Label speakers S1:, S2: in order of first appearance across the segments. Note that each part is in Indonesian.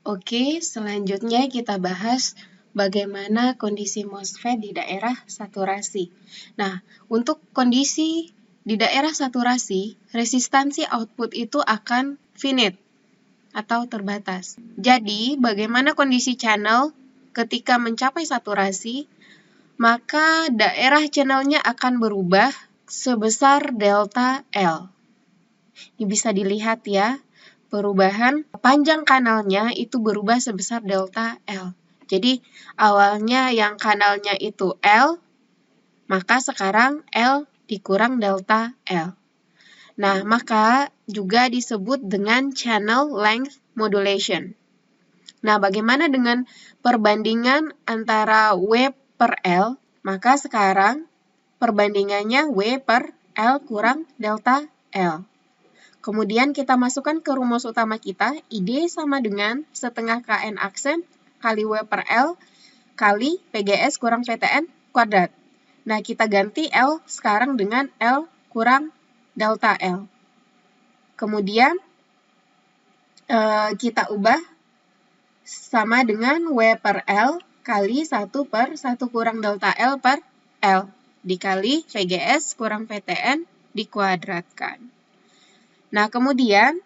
S1: Oke, selanjutnya kita bahas bagaimana kondisi MOSFET di daerah saturasi. Nah, untuk kondisi di daerah saturasi, resistansi output itu akan finite atau terbatas. Jadi, bagaimana kondisi channel ketika mencapai saturasi, maka daerah channelnya akan berubah sebesar delta L. Ini bisa dilihat ya. Perubahan panjang kanalnya itu berubah sebesar delta L. Jadi awalnya yang kanalnya itu L, maka sekarang L dikurang delta L. Nah, maka juga disebut dengan channel length modulation. Nah, bagaimana dengan perbandingan antara W per L? Maka sekarang perbandingannya W per L kurang delta L. Kemudian kita masukkan ke rumus utama kita, ID sama dengan setengah Kn aksen kali W per L kali PGS kurang VTN kuadrat. Nah, kita ganti L sekarang dengan L kurang delta L. Kemudian kita ubah sama dengan W per L kali 1 per 1 kurang delta L per L dikali VGS kurang VTN dikuadratkan. Nah, kemudian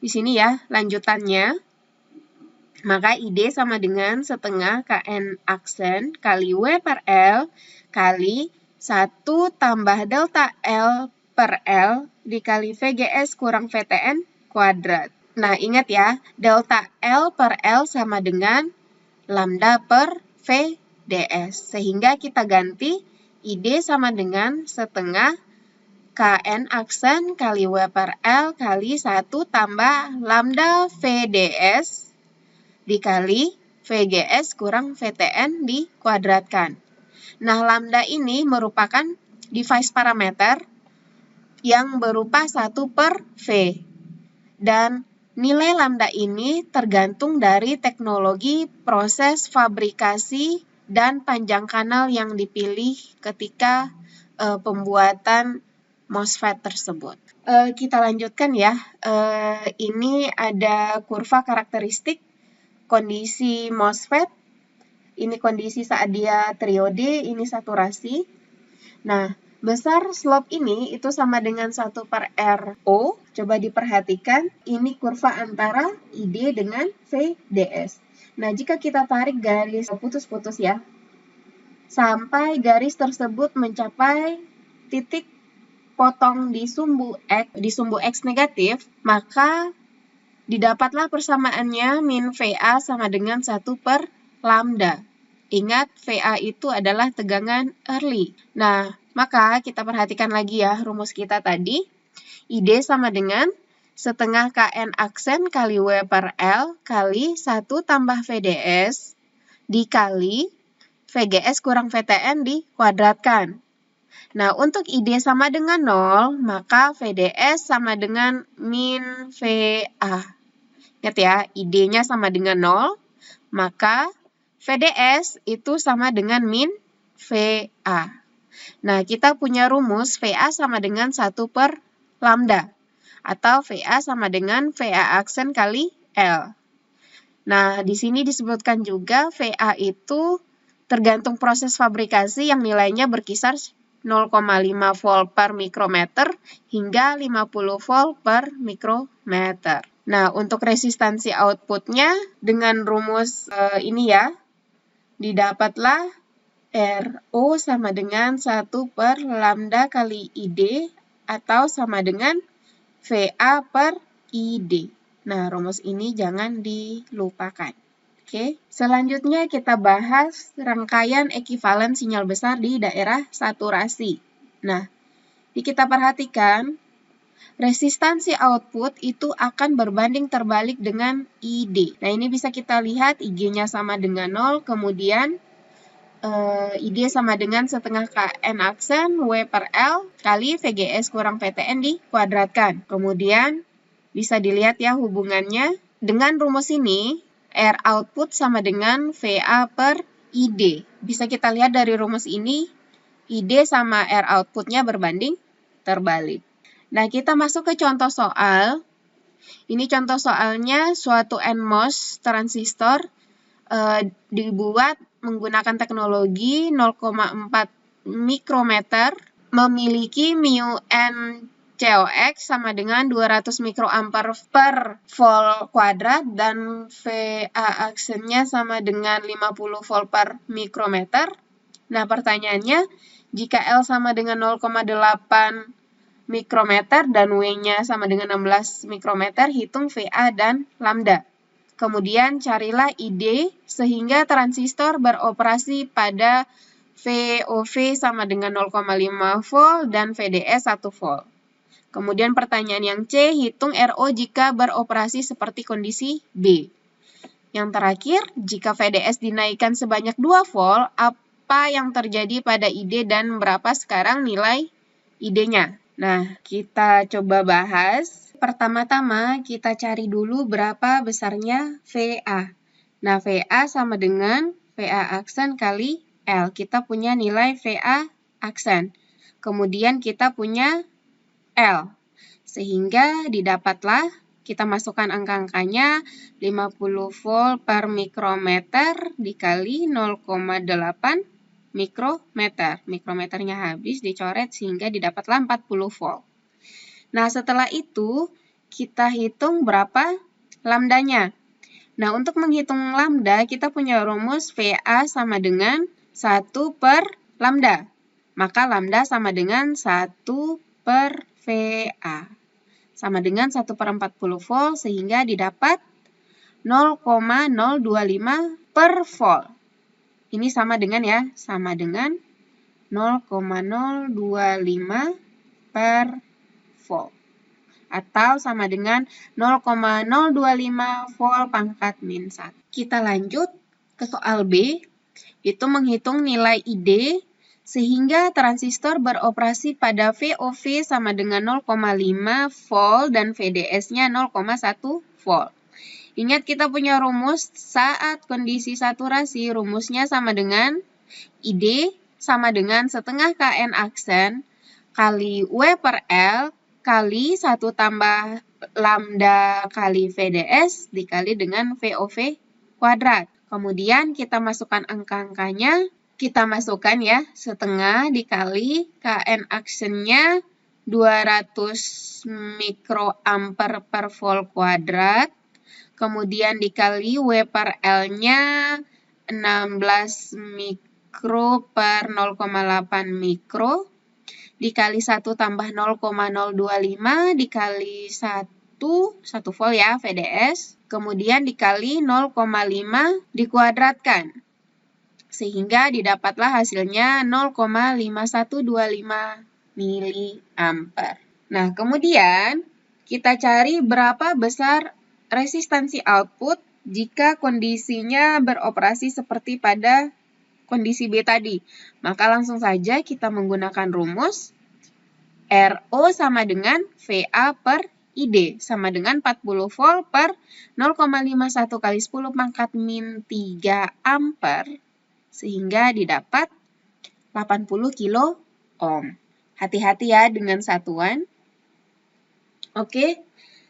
S1: di sini ya lanjutannya, maka ID sama dengan setengah Kn aksen kali W per L kali 1 tambah delta L per L dikali VGS kurang VTN kuadrat. Nah, ingat ya, delta L per L sama dengan lambda per VDS. Sehingga kita ganti ID sama dengan setengah Kn aksen kali W per L kali 1 tambah lambda VDS dikali VGS kurang VTN dikuadratkan. Nah, lambda ini merupakan device parameter yang berupa 1 per V. Dan nilai lambda ini tergantung dari teknologi proses fabrikasi dan panjang kanal yang dipilih ketika pembuatan MOSFET tersebut. Kita lanjutkan ya. Ini ada kurva karakteristik kondisi MOSFET. Ini kondisi saat dia triode, ini saturasi. Nah, besar slope ini itu sama dengan 1 per RO. Coba diperhatikan, ini kurva antara ID dengan VDS. Nah, jika kita tarik garis putus-putus ya, sampai garis tersebut mencapai titik potong di sumbu X negatif, maka didapatlah persamaannya min VA sama dengan 1 per lambda. Ingat, VA itu adalah tegangan early. Nah, maka kita perhatikan lagi ya rumus kita tadi. ID sama dengan setengah Kn aksen kali W per L kali 1 tambah VDS dikali VGS kurang VTN dikuadratkan. Nah, untuk ID sama dengan 0, maka VDS sama dengan min VA. Ingat ya, ID-nya sama dengan 0, maka VDS itu sama dengan min VA. Nah, kita punya rumus VA sama dengan 1 per lambda, atau VA sama dengan VA aksen kali L. Nah, di sini disebutkan juga VA itu tergantung proses fabrikasi yang nilainya berkisar 0,5 volt per mikrometer hingga 50 volt per mikrometer. Nah, untuk resistansi outputnya dengan rumus ini ya, didapatlah RO sama dengan 1 per lambda kali ID atau sama dengan VA per ID. Nah, rumus ini jangan dilupakan. Oke, selanjutnya kita bahas rangkaian ekivalen sinyal besar di daerah saturasi. Nah, kita perhatikan, resistansi output itu akan berbanding terbalik dengan ID. Nah, ini bisa kita lihat IG-nya sama dengan 0, kemudian ID sama dengan setengah Kn aksen W per L kali VGS kurang VTN dikuadratkan. Kemudian bisa dilihat ya hubungannya. Dengan rumus ini, R output sama dengan VA per ID. Bisa kita lihat dari rumus ini, ID sama R outputnya berbanding terbalik. Nah, kita masuk ke contoh soal. Ini contoh soalnya suatu NMOS transistor dibuat menggunakan teknologi 0,4 mikrometer, memiliki mu N COX sama dengan 200 mikroampere per volt kuadrat dan VA aksennya sama dengan 50 volt per mikrometer. Nah, pertanyaannya, jika L sama dengan 0,8 mikrometer dan W-nya sama dengan 16 mikrometer, hitung VA dan lambda. Kemudian carilah ID sehingga transistor beroperasi pada VOV sama dengan 0,5 volt dan VDS 1 volt. Kemudian pertanyaan yang C, hitung RO jika beroperasi seperti kondisi B. Yang terakhir, jika VDS dinaikkan sebanyak 2 volt, apa yang terjadi pada ID dan berapa sekarang nilai ID-nya? Nah, kita coba bahas. Pertama-tama, kita cari dulu berapa besarnya VA. Nah, VA sama dengan VA aksen kali L. Kita punya nilai VA aksen. Kemudian kita punya L. Sehingga didapatlah, kita masukkan angka-angkanya, 50 volt per mikrometer dikali 0,8 mikrometer. Mikrometernya habis, dicoret sehingga didapatlah 40 volt. Nah, setelah itu, kita hitung berapa lambdanya. Nah, untuk menghitung lambda, kita punya rumus VA sama dengan 1 per lambda. Maka lambda sama dengan 1 per VA. Sama dengan 1 per 40 volt, sehingga didapat 0,025 per volt. Ini sama dengan ya, sama dengan 0,025 per volt. Atau sama dengan 0,025 volt pangkat min 1. Kita lanjut ke soal B, itu menghitung nilai ID sehingga transistor beroperasi pada VOV sama dengan 0,5 volt dan VDS-nya 0,1 volt. Ingat kita punya rumus saat kondisi saturasi, rumusnya sama dengan ID sama dengan setengah Kn aksen kali W per L kali 1 tambah lambda kali VDS dikali dengan VOV kuadrat. Kemudian kita masukkan angka-angkanya, kita masukkan ya, setengah dikali Kn aksennya 200 mikroampere per volt kuadrat, kemudian dikali W per L-nya 16 mikro per 0,8 mikro, dikali 1 tambah 0,025 dikali 1 volt ya, VDS. Kemudian dikali 0,5 dikuadratkan. Sehingga didapatlah hasilnya 0,5125 miliampere. Nah, kemudian kita cari berapa besar resistansi output jika kondisinya beroperasi seperti pada kondisi B tadi. Maka langsung saja kita menggunakan rumus RO sama dengan VA per ID sama dengan 40 volt per 0,51 kali 10 pangkat min 3 ampere sehingga didapat 80 kilo ohm. Hati-hati ya dengan satuan. Oke,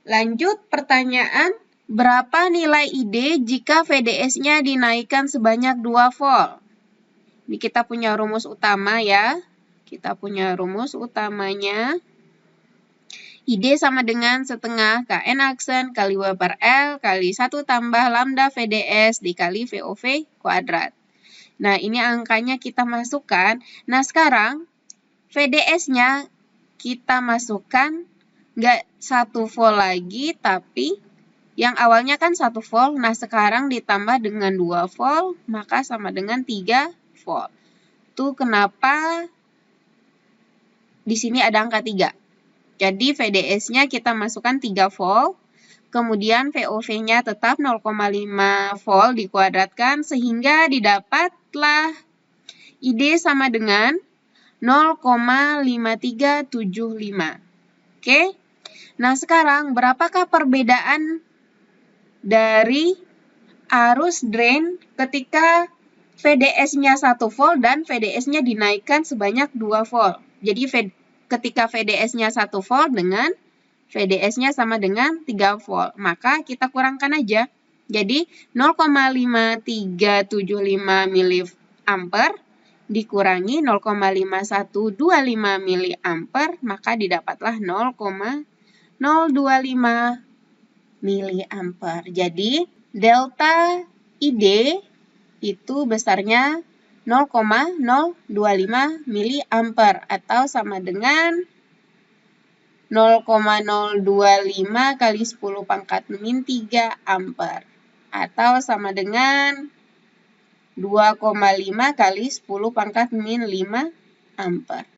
S1: lanjut pertanyaan. Berapa nilai ID jika VDS-nya dinaikkan sebanyak 2 volt? Ini kita punya rumus utama ya. Kita punya rumus utamanya. ID sama dengan setengah Kn aksen kali W per L kali 1 tambah lambda VDS dikali VOV kuadrat. Nah, ini angkanya kita masukkan. Nah, sekarang VDS-nya kita masukkan nggak 1 volt lagi, tapi yang awalnya kan 1 volt. Nah, sekarang ditambah dengan 2 volt, maka sama dengan 3 volt. Tuh kenapa di sini ada angka 3. Jadi VDS-nya kita masukkan 3 volt, kemudian VOV-nya tetap 0,5 volt dikuadratkan, sehingga didapatlah ID sama dengan 0,5375. Oke, nah sekarang berapakah perbedaan dari arus drain ketika VDS-nya 1 volt dan VDS-nya dinaikkan sebanyak 2 volt. Jadi ketika VDS-nya 1 volt dengan VDS-nya sama dengan 3 volt. Maka kita kurangkan aja. Jadi 0,5375 mA dikurangi 0,5125 mA, maka didapatlah 0,025 mA. Jadi delta ID itu besarnya 0,025 mA atau sama dengan 0,025 kali 10 pangkat min 3 ampere atau sama dengan 2,5 kali 10 pangkat min 5 ampere.